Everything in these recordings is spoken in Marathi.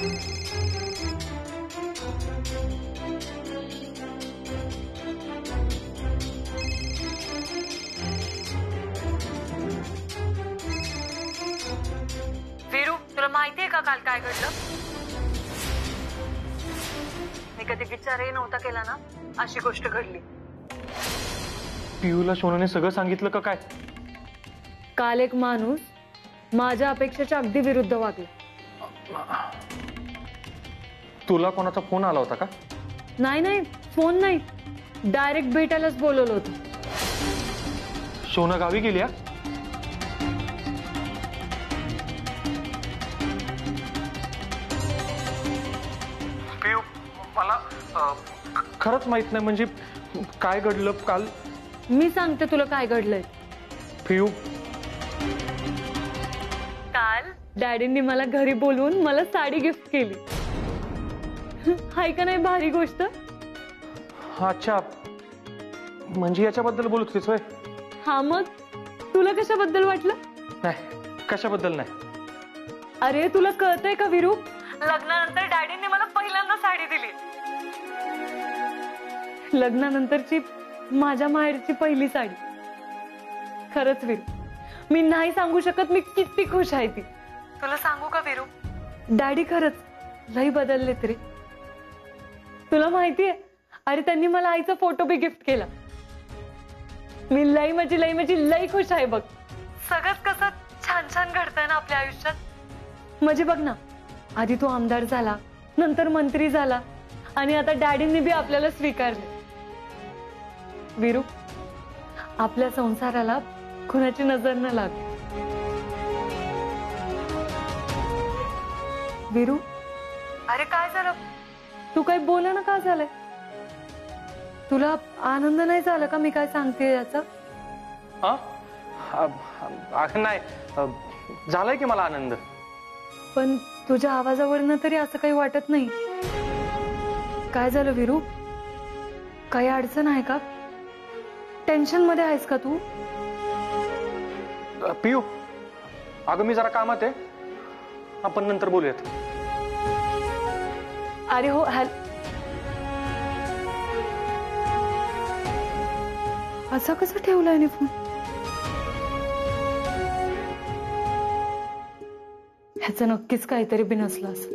वीरू, तुला माहितीये का काल काय घडलं? मी कधी विचारही नव्हता केला ना, अशी गोष्ट घडली. पियूला सोनाने सगळं सांगितलं का काय? काल एक माणूस माझ्या अपेक्षेच्या अगदी विरुद्ध वागला. तुला कोणाचा फोन आला होता का? नाही नाही, फोन नाही, डायरेक्ट भेटायलाच बोलवलं होतं. सोना गावी गेली? पियू, मला खरंच माहित नाही, म्हणजे काय घडलं काल? मी सांगते तुला काय घडलंय. पियू, काल डॅडींनी मला घरी बोलवून मला साडी गिफ्ट केली. हाय का नाही भारी गोष्ट? अच्छा, म्हणजे याच्याबद्दल बोलत होतीस होय? हा, मग तुला कशाबद्दल वाटलं? नाही, कशाबद्दल नाही. अरे तुला कळतंय का वीरू, लग्नानंतर डॅडींनी मला पहिल्यांदा साडी दिली. लग्नानंतरची माझ्या माहेरची पहिली साडी. खरंच वीरू, मी नाही सांगू शकत मी किती खुश आहे ती. तुला सांगू का वीरू, डॅडी खरंच लई बदललेत रे. तुला माहितीये, अरे त्यांनी मला आईचा फोटो बी गिफ्ट केला. मी लई खुश आहे बघ. सगळंच कसं छान छान घडतंय ना आपल्या आयुष्यात. म्हणजे बघ ना, आधी तो आमदार झाला, नंतर मंत्री झाला, आणि आता डॅडींनी बी आपल्याला स्वीकारले. वीरू, आपल्या संसाराला कुणाची नजर न लाग. वीरू, अरे काय झालं? तू काही बोल ना, का झालंय? तुला आनंद नाही झाला का मी काय सांगते याचा? नाही, झालाय की मला आनंद. पण तुझ्या आवाजावरनं तरी असं काही वाटत नाही. काय झालं वीरू? काही अडचण आहे का? टेन्शन मध्ये आहेस का तू? पियू, अगं मी जरा कामात आहे, आपण नंतर बोलूयात. अरे हो, असं कसं ठेवलाय फोन? ह्याचं नक्कीच काहीतरी बी नसलं असं.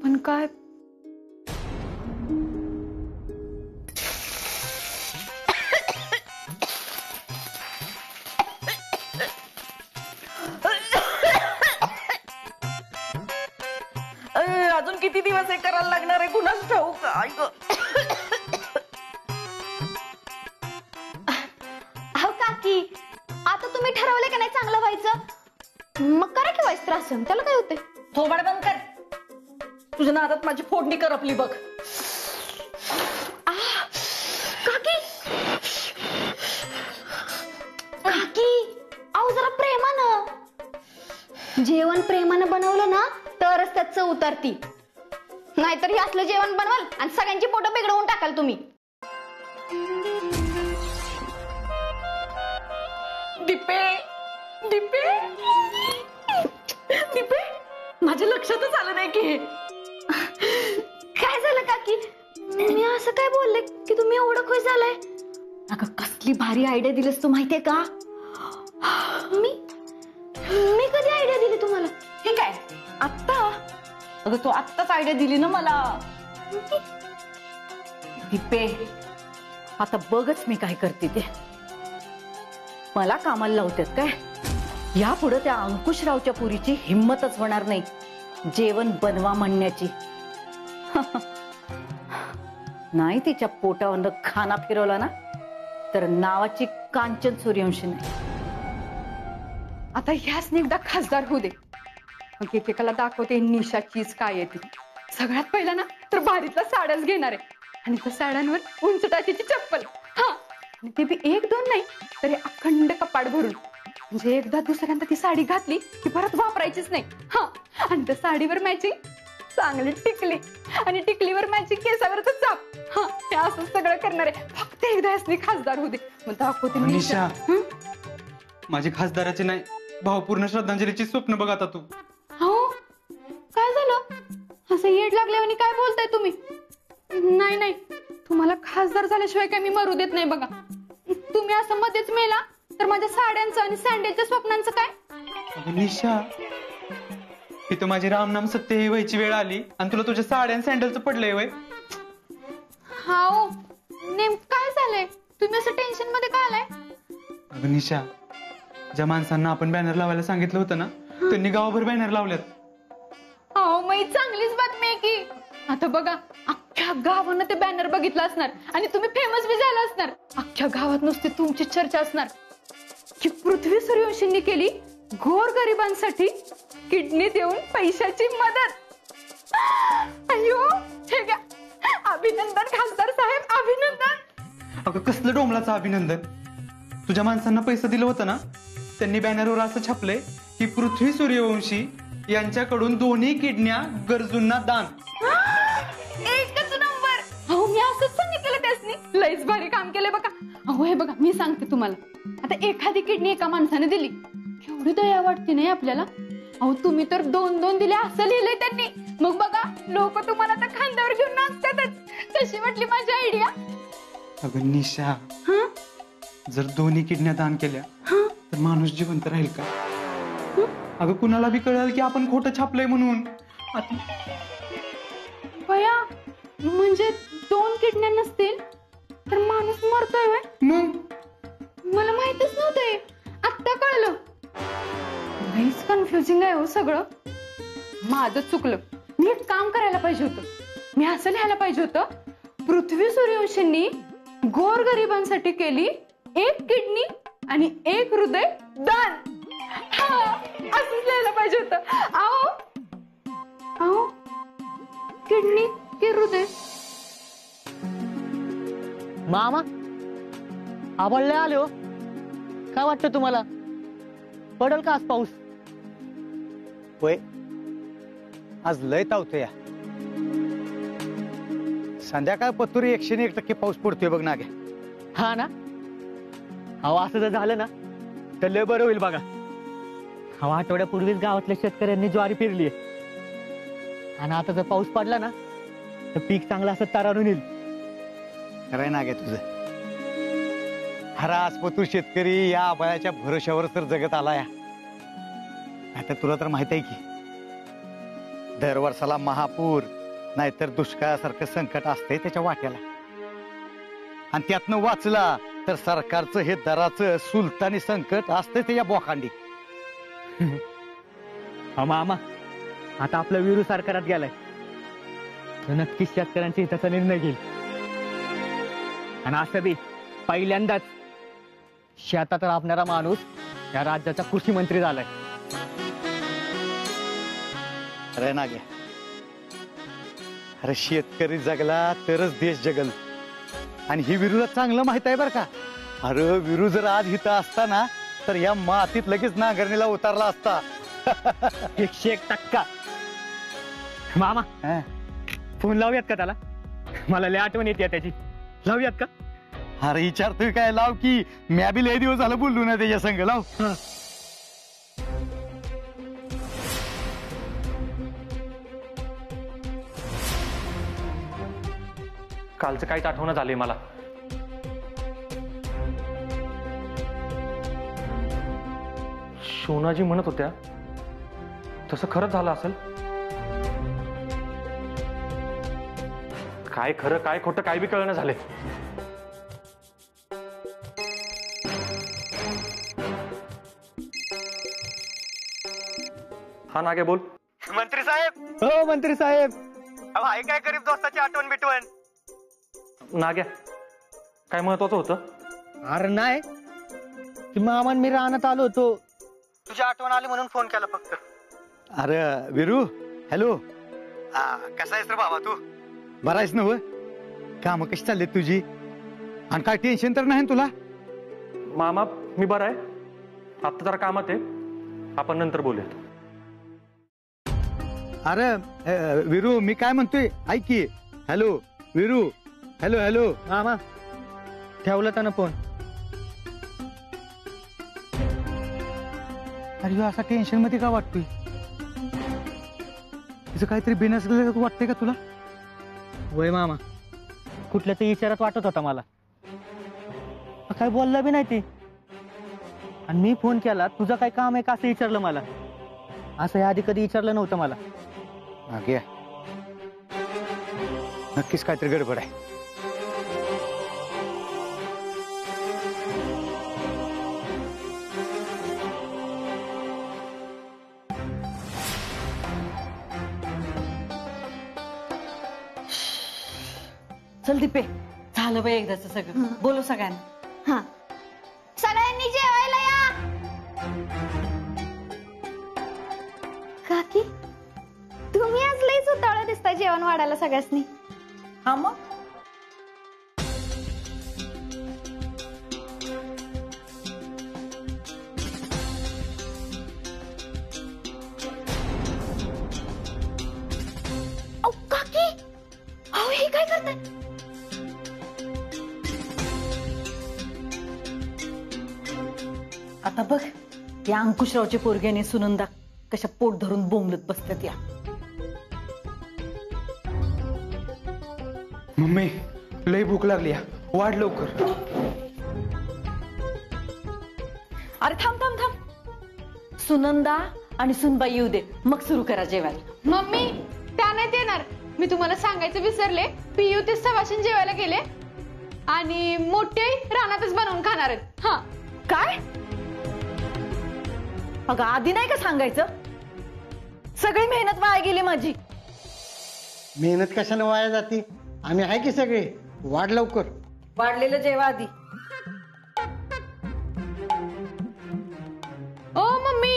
पण काय? अजून किती दिवस हे करायला लागणार आहे कुणाच ठाऊक. अहो काकी, आता तुम्ही ठरवले का नाही चांगलं व्हायचं, मग करा की व्हायचं त्रास, त्याला काय होते? थोबाड बंद कर. तुझ्या नादात माझी फोडणी करपली बघ. काकी काकी, अहो जरा प्रेमानं. जेवण प्रेमानं बनवलं ना तरच त्यात चव उतरती. नाहीतर हे असलं जेवण बनवाल आणि सगळ्यांची पोटं बिघडवून टाकाल तुम्ही. दीपे, दीपे, दीपे, माझ्या लक्षातच आलं नाही की. काय झालं काकी? मी असं काय बोलले की तुम्ही एवढं खुश झालाय? अगं कसली भारी आयडिया दिलीस तू माहितीये का? मी कधी आयडिया दिली तुम्हाला? हे काय आत्ता? अगं तू आत्ताच आयडिया दिली ना मला. दीपे, आता बघच मी काय करते ते. मला कामाला लावतात काय? यापुढे त्या अंकुशरावच्या पुरीची हिम्मतच होणार नाही जेवण बनवा म्हणण्याची. नाही तिच्या पोटावर खाना फिरवला ना तर नावाची कांचन सूर्यवंशी नाही. आता ह्याच एकदा खासदार होऊ दे, मग एकेकाला दाखवते निशाचीच काय येते. सगळ्यात पहिला ना तर भारीतला साड्याच घेणार आहे, आणि त्या साड्यांवर उंच टाचीची चप्पल. हा, आणि ते बी एक दोन नाही तरी अखंड कपाट भरून. म्हणजे एकदा दुसऱ्यांदा ती साडी घातली की परत वापरायचीच नाही. हा, आणि त्या साडीवर मॅचिंग चांगली टिकली, आणि टिकलीवर मॅचिंग केसावरच चाप. हा, हे असं सगळं करणार आहे. फक्त एकदा असली खासदार होऊ दे, मग दाखवते निशा. माझी खासदाराची नाही, भावपूर्ण श्रद्धांजलीची स्वप्न बघ आता तू. हो, लागले आणि काय बोलताय तुम्ही? नाही नाही, तुम्हाला खासदार झाल्याशिवाय काय मी मरू देत नाही बघा. तुम्ही असं मध्येच मेला तर माझ्या साड्यांचं आणि सँडलच्या स्वप्नांचं काय? अगं निशा, इथं माझी रामनाम सत्य व्हायची वेळ आली आणि तुला तुझ्या साड्या सँडलचं पडलंय वय. हाओ, नेमकं काय झालंय? तुम्ही असं टेन्शन मध्ये काय आलाय? अगं निशा, ज्या माणसांना आपण बॅनर लावायला सांगितलं होतं ना, त्यांनी गावाभर बॅनर लावल्यात. हो, मग ही चांगलीच बातमी आहे की. आता बघा, अख्ख्या गावानं ते बॅनर बघितलं असणार आणि तुम्ही फेमस बी झाला असणार. अख्ख्या गावात नुसती तुमची चर्चा असणार की पृथ्वी सूर्यवंशींनी केली गोरगरिबांसाठी किडनी देऊन पैशाची मदत. अयो, हे घ्या, अभिनंदन खासदार साहेब, अभिनंदन. अगं कसलं डोंबलाचं अभिनंदन. तुझ्या माणसांना पैसे दिलं होतं ना, त्यांनी बॅनरवर असं छापलंय की पृथ्वी सूर्यवंशी यांच्याकडून दोन्ही किडन्या गरजूंना दान. एकच नंबर. अहो, मी असंच सांगितलं त्यासनी. लयच भारी काम केलंय बघा. अहो हे बघा, मी सांगते तुम्हाला, आता एखादी किडनी एका माणसाने दिली, केवढी दया वाटते नाही आपल्याला. अहो तुम्ही तर 2-2 दिले असं लिहिलंय त्यांनी. मग बघा, लोक तुम्हाला तर खांद्यावर घेऊन नाचतातच. कशी वाटली माझी आयडिया? अगं निशा, जर दोन्ही किडन्या दान केल्या तर माणूस जिवंत राहील का? अगं कुणाला बी कळेल की आपण खोटं छापलंय म्हणून. बया, म्हणजे 2 किडन्या नसतील तर माणूस मरतोय व्हय? मग मला माहितच नव्हतं, आत्ता कळलं. लईच कन्फ्युजिंग आहे हो सगळं. माझं चुकलं. मी एक काम करायला पाहिजे होतं. मी असं लिहायला पाहिजे होतं, पृथ्वी सूर्यवंशींनी गोरगरिबांसाठी केली 1 किडनी आणि 1 हृदय दान. असंच लिहायला पाहिजे होतं. आओ आओ, किडनी की हृदय? मामा, आबळले आले हो. काय वाटतं तुम्हाला, पडल का आज पाऊस? होय, आज लय तावतोय. संध्याकाळ पतुरी 101% पाऊस पडतोय बघ नागे. हा ना. अहो असं जर झालं ना तर लय बरं होईल बघा. अहो आठवड्यापूर्वीच गावातल्या शेतकऱ्यांनी ज्वारी पेरली आणि आता जर पाऊस पडला ना तर पीक चांगलं असं तारारून येईल. खरंय नागे तुझं. हरास पतूर शेतकरी या आबाळाच्या भरोश्यावर तर जगत आलाय. आता तुला तर माहित आहे की दर वर्षाला महापूर नाहीतर दुष्काळासारखं संकट असतंय त्याच्या वाट्याला, आणि त्यातनं वाचला तर सरकारचं हे दराचं सुलतानी संकट असतंय त्याच्या बोखांडी. मामा, आता आपलं विरू सरकारात गेलाय तर नक्कीच शेतकऱ्यांच्या हिताचा निर्णय घेईल. आणि असं बी पहिल्यांदाच शेतात राबणारा माणूस या राज्याचा कृषी मंत्री झालाय. अरे नागे, अरे शेतकरी जगला तरच देश जगल. आणि ही विरूला चांगलं माहित आहे बरं का. अरे विरू जर आज इथं असता ना तर या मातीत लगेच नांगरणीला उतरला असता. 101%. मामा, फोन लावूयात का त्याला? मला लय आठवण येते त्याची. लावूयात का? अरे विचारतोय काय, लाव की. म्या बी लय दिवस झालं बोललो ना त्याच्या संग. लाव. कालचं काहीच आठवण झालंय मला. शोनाजी म्हणत होत्या तसं खरंच झालं असेल. काय खरं काय खोटं काय बी कळणं झालंय. हा नागे, बोल. मंत्री साहेब. हो मंत्री साहेब. आहे काय गरीब दोस्ताची आठवण बिटवण? नाग्या, काय महत्वाचं होतं? अरे नाही, की मामान मी रानात आलो होतो, तुझी आठवण आली म्हणून फोन केला फक्त. अरे विरू, हॅलो. कसा आहेस रे बाबा तू? बरा आहेस ना? हो, काम कशी चालली तुझी? आणि काय टेन्शन तर नाही तुला? मामा, मी बरा आहे. आता जरा कामात आहे, आपण नंतर बोलूयात. अरे विरू, मी काय म्हणतोय ऐक की. Hello Viru, hello hello. मामा ठेवलं त्यानं फोन. अरे असा टेन्शन मध्ये का वाटतोय? तिचं काहीतरी बिनसलेलं वाटतंय का तुला? वय मामा, कुठल्या तरी विचारात वाटत होता मला. काय बोलला बी नाही ते. आणि मी फोन केला, तुझं काय काम आहे का असं विचारलं मला. असं या आधी कधी विचारलं नव्हतं मला. नाग्या, नक्कीच काहीतरी गडबड आहे. चल दीपे, झालं बाई एकदाच सगळं. बोलू सगळ्यांना. हा, सगळ्यांनी जेवायला या. काकी, तुम्ही आज लईच उतावळा दिसताय जेवण वाढायला सगळ्यांनी. हा मग अहो काकी, अहो हे काय करताय? आता बघ, या अंकुशरावचे पोरग्याने सुनंदा कशा पोट धरून बोंबलत बसतात या. मम्मी, लय भूक लागली या, वाढ लवकर. अरे थांब थांब थांब, सुनंदा आणि सुनबाई येऊ दे, मग सुरू करा जेवायला. मम्मी, त्या नाहीत येणार. मी तुम्हाला सांगायचं विसरले, पियू ते सवाशीन जेवायला गेले आणि मोठे रानातच बनवून खाणार आहेत. हा. काय? अगं आधी नाही का सांगायचं? सगळी मेहनत वाया गेली माझी. मेहनत कशाने वाया जाते? आम्ही आहे की सगळे. वाढ लवकर. वाढलेलं जेवा आधी. ओ मम्मी,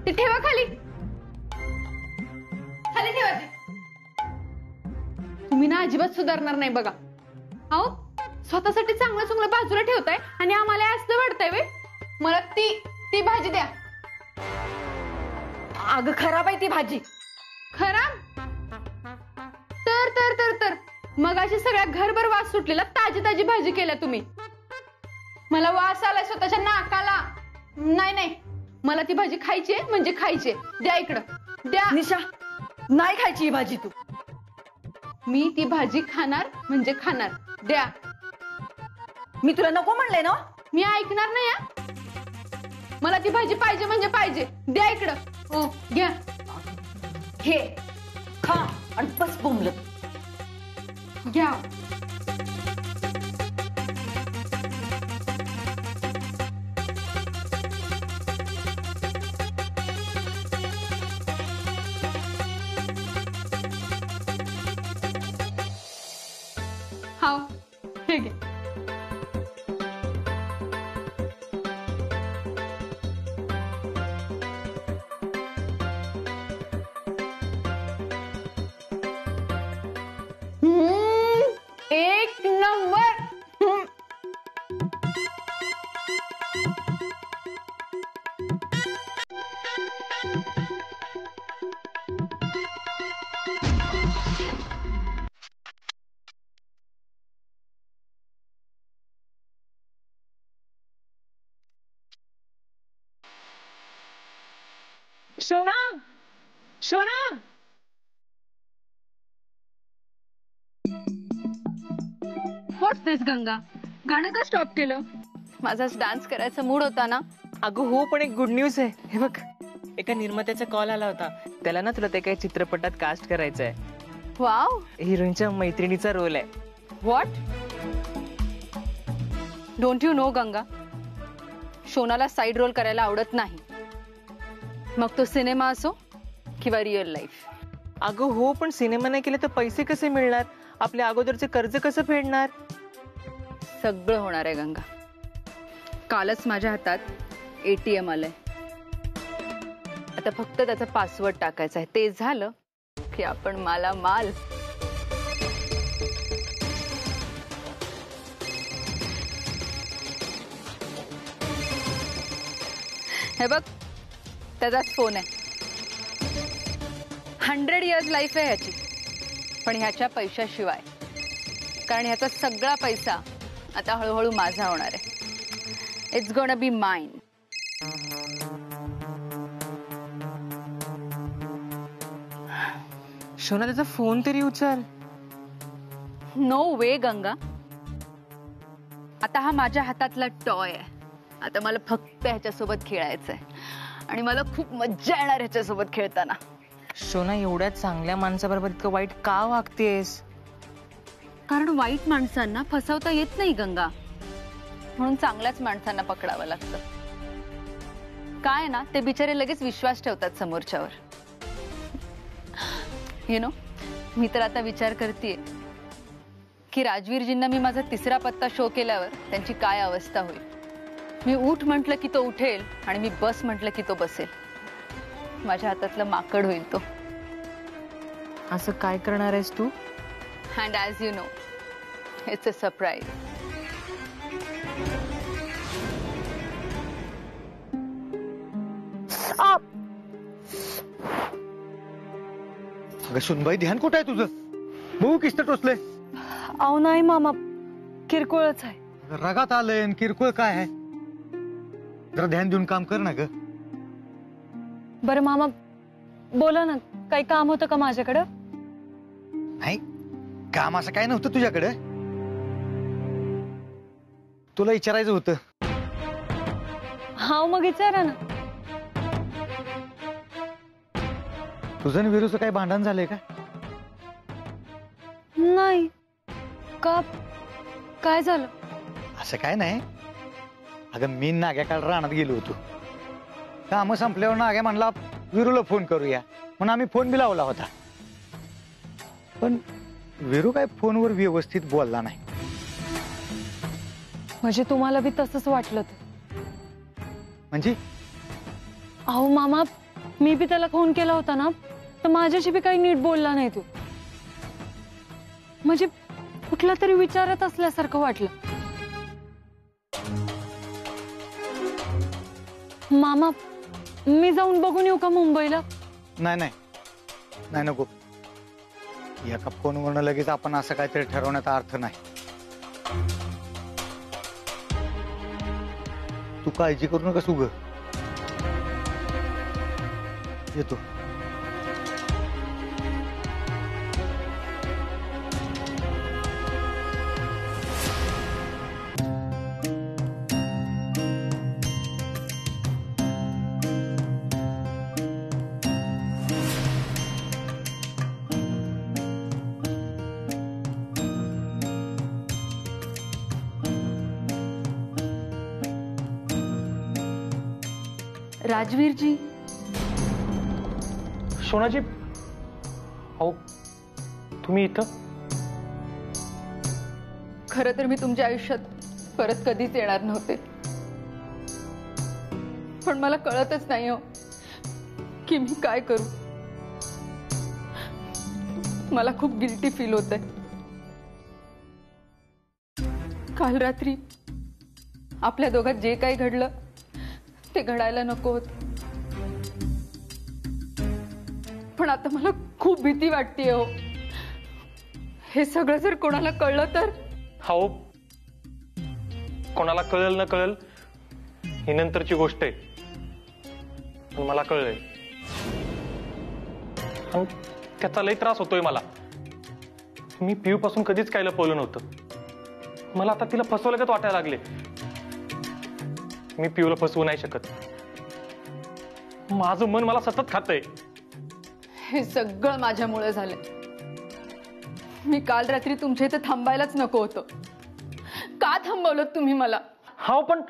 ते ठेवा खाली. खाली ठेवा ते. तुम्ही ना अजिबात सुधारणार नाही बघा. अहो, स्वतःसाठी चांगलं चांगलं बाजूला ठेवताय आणि आम्हाला असं वाटतंय वे. मला ती भाजी द्या. अगं खराब आहे ती भाजी. खराब? तर तर तर तर मग अशी सगळ्या घरभर वास सुटलेला ताजी ताजी भाजी केल्या तुम्ही. मला वास आलाय स्वतःच्या नाकाला. नाही नाही, मला ती भाजी खायची म्हणजे खायची. द्या इकडं, द्या. निशा, नाही खायची ही भाजी तू. मी ती भाजी खाणार म्हणजे खाणार. द्या. मी तुला नको म्हणले ना. मी ऐकणार नाही या. मला ती भाजी पाहिजे म्हणजे पाहिजे. द्या इकडं. हो घ्या. हे खा आणि बस बोंबलत. घ्या. हाव, हे घे. एक नंबर. शोना, शोना. व्हॉट्स दिस गंगा? गाणं का स्टॉप केलं? माझा डान्स करायचा मूड होता ना. अगं हो, पण एक गुड न्यूज आहे. हे बघ, एका निर्मात्याचा कॉल आला होता. त्याला ना तुला ते काही चित्रपटात कास्ट करायचं आहे. वाव. हिरोईनच्या मैत्रिणीचा रोल आहे. What? Don't you know Ganga, शोनाला साईड रोल करायला आवडत नाही. मग तो सिनेमा असो किंवा रिअल लाईफ. अगं हो, पण सिनेमा नाही केले तर पैसे कसे मिळणार? आपल्या अगोदरचे कर्ज कसं फेडणार? सगळं होणार आहे गंगा. कालच माझ्या हातात ATM आलंय. आता फक्त त्याचा पासवर्ड टाकायचा आहे. ते झालं की आपण माला माल. हे बघ, त्याचाच फोन आहे. 100 इयर्स लाईफ आहे ह्याची, पण ह्याच्या पैशाशिवाय. कारण ह्याचा सगळा पैसा आता हळूहळू माझा होणार आहे. It's gonna be mine. शोना त्याचा फोन तरी उचल. नो वे गंगा. आता हा माझ्या हातातला टॉय आहे. आता मला फक्त ह्याच्यासोबत खेळायचंय आणि मला खूप मज्जा येणार ह्याच्यासोबत खेळताना. शोना एवढ्या चांगल्या माणसाबरोबर इतकं वाईट का वागतेस? कारण वाईट माणसांना फसवता येत नाही गंगा, म्हणून चांगल्याच माणसांना पकडावं लागतं. काय ना ते बिचारे लगेच विश्वास ठेवतात समोरच्यावर. यु नो, मी तर आता विचार करतेय की राजवीरजींना मी माझा तिसरा पत्ता शो केल्यावर त्यांची काय अवस्था होईल. मी उठ म्हटलं की तो उठेल आणि मी बस म्हटलं की तो बसेल. माझ्या हातातलं माकड होईल तो. असं काय करणार आहेस तू? And as you know, it's a surprise. अगं सुनबाई, ध्यान कुठं आहे तुझं? बघू किस्त टोचलंय. अहो नाही मामा, किरकोळच आहे. रगात आलंय आणि किरकोळ काय आहे? जरा ध्यान देऊन काम कर ना ग. बरं मामा, बोला ना, काही काम होतं का माझ्याकडं? नाही, काम असं काय नव्हतं तुझ्याकडे. तुला विचारायचं होतं. हा मग विचारा ना. तुझं आणि वीरूचं काही भांडण झालंय का? नाही. का? काय झालं? असं काय नाही. अगं मी नाग्या काल रानात गेलो होतो. काम संपल्यावर नाग्या म्हणला वीरूला फोन करूया, म्हणून आम्ही फोन बी लावला होता. पण वीरू काय फोनवर व्यवस्थित बोलला नाही. म्हणजे तुम्हाला बी तसंच वाटलं? म्हणजे अहो मामा, मी बी त्याला फोन केला होता ना, तर माझ्याशी बी काही नीट बोलला नाही तू. म्हणजे कुठला तरी विचारत असल्यासारखं वाटलं. मामा, मी जाऊन बघून येऊ का मुंबईला? नाही नाही नाही, नको. एका फोनवरनं लगेच आपण असं काहीतरी ठरवण्याचा अर्थ नाही. तू काळजी करू नका सुग. येतो. राजवीरजी. शोनाजी, अहो तुम्ही इथं? खरं तर मी तुमच्या आयुष्यात परत कधीच येणार नव्हते, पण मला कळतच नाही हो की मी काय करू. मला खूप गिल्टी फील होतंय. काल रात्री आपल्या दोघात जे काही घडलं ते घडायला नको होत. पण आता मला खूप भीती वाटतेय हो. हे सगळं जर कोणाला कळलं तर? हो, कोणाला कळेल न कळेल ही नंतरची गोष्ट आहे. पण मला कळलंय आणि त्याचा लई त्रास होतोय मला. मी पिऊ पासून कधीच काय लपवलं नव्हतं. मला आता तिला फसवल्यागत वाटायला लागले. मी पिऊला फसवू नाही शकत. माझं मन मला सतत खातंय. हे सगळं माझ्यामुळे झालंय. मी काल रात्री तुमच्या इथे थांबायलाच नको होतं. का थांबवलं तुम्ही मला? हा, पण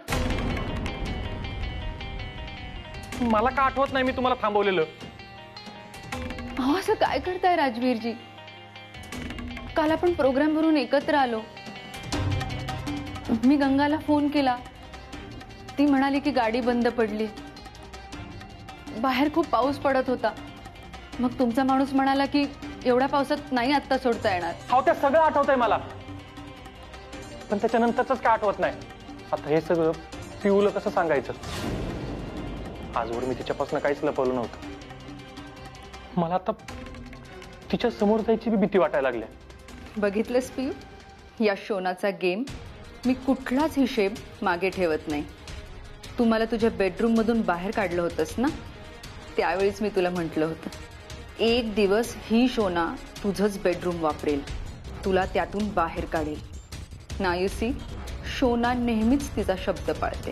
मला का आठवत नाही मी तुम्हाला थांबवलेलं? अहो, असं काय करताय राजवीरजी? काल आपण प्रोग्राम वरून एकत्र आलो. मी गंगाला फोन केला. ती म्हणाली की गाडी बंद पडली. बाहेर खूप पाऊस पडत होता. मग तुमचा माणूस म्हणाला की एवढ्या पावसात नाही आत्ता सोडता येणार. हो, ते सगळं आठवतंय मला, पण त्याच्यानंतरच काय आठवत नाही. आता हे सगळं पिऊला कसं सांगायचं? आजवर मी तिच्यापासून काहीच लपवलं नव्हतं. मला आता तिच्या समोर जायची बी भीती वाटायला लागली. बघितलंस पियू, या शोनाचा गेम. मी कुठलाच हिशेब मागे ठेवत नाही. तू मला तुझ्या बेडरूम मधून बाहेर काढलं होतंस ना, त्यावेळीच मी तुला म्हटलं होतं एक दिवस ही शोना तुझंच बेडरूम वापरेल, तुला त्यातून बाहेर काढेल. ना यू सी, शोना नेहमीच तिचा शब्द पाळते.